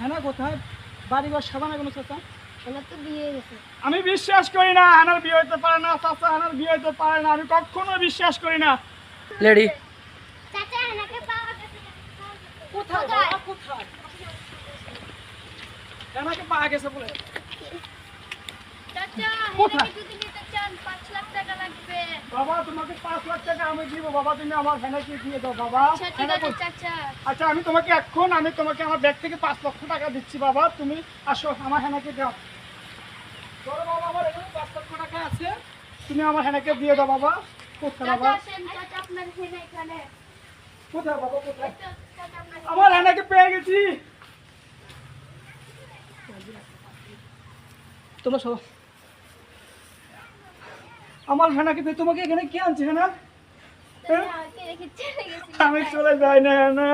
হেনা কোথায়? বাড়ি ঘর সাবানা কোনো চাচা? হেনা তো বিয়ে হয়ে গেছে। আমি বিশ্বাস করি না হেনার বিয়ে হইতে পারে না চাচা, হেনার বিয়ে হইতে পারে না, আমি কখনো বিশ্বাস করি না। লেডি চাচা হেনাকে পাওয়া গেছে। কোথায় বাবা, কোথায়? হেনাকে পাওয়া গেছে বলে? চাচা কোথায়? হেনাকে যদি নিতে চান 5 লাখ টাকা লাগবে। বাবা তোমাকে 5 লাখ টাকা আমি দিব বাবা, তুমি আমার হেনাকে দিয়ে দাও বাবা। আচ্ছা ঠিক আছে চাচা। আচ্ছা আমি তোমাকে আমার ব্যাগ থেকে 5 লক্ষ টাকা দিচ্ছি বাবা, তুমি আসো আমার হেনাকে দাও। ধরো বাবা, আমার এখানে 5 লক্ষ টাকা আছে, তুমি আমার হেনাকে দিয়ে দাও বাবা। কোথায় বাবা? চাচা আসেন, চাচা আপনার হেনা এখানে। কোথায় বাবা, কোথায়? চাচা আপনার আমার হেনাকে পেয়ে গেছি। তোমরা সব আমার হেনাকে পেয়ে, তোমাকে এখানে কে আনছে হেনা? আমাকে রেখে চলে গেছি। আমি চলে যাই না হেনা,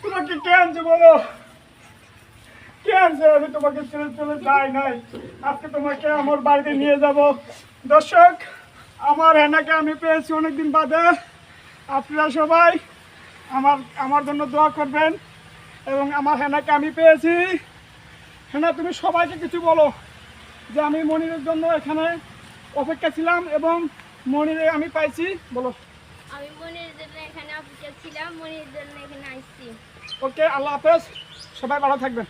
তোমাকে কে আনছে বলো? কে আনছে? আমি তোমাকে ছেড়ে চলে যাই নাই, আজকে তোমাকে আমার বাড়িতে নিয়ে যাব। দর্শক, আমার হেনাকে আমি পেয়েছি অনেকদিন বাদে। আপনারা সবাই আমার জন্য দোয়া করবেন এবং আমার হেনাকে আমি পেয়েছি। হেনা তুমি সবাইকে কিছু বলো যে আমি মনিরের জন্য এখানে অপেক্ষা ছিলাম এবং মনিরে আমি পাইছি, বলো। আমি মনির জন্য এখানে অপেক্ষা ছিলাম, মনির জন্য এখানে আইছি। ওকে, আল্লাহ হাফেজ, সবাই ভালো থাকবেন।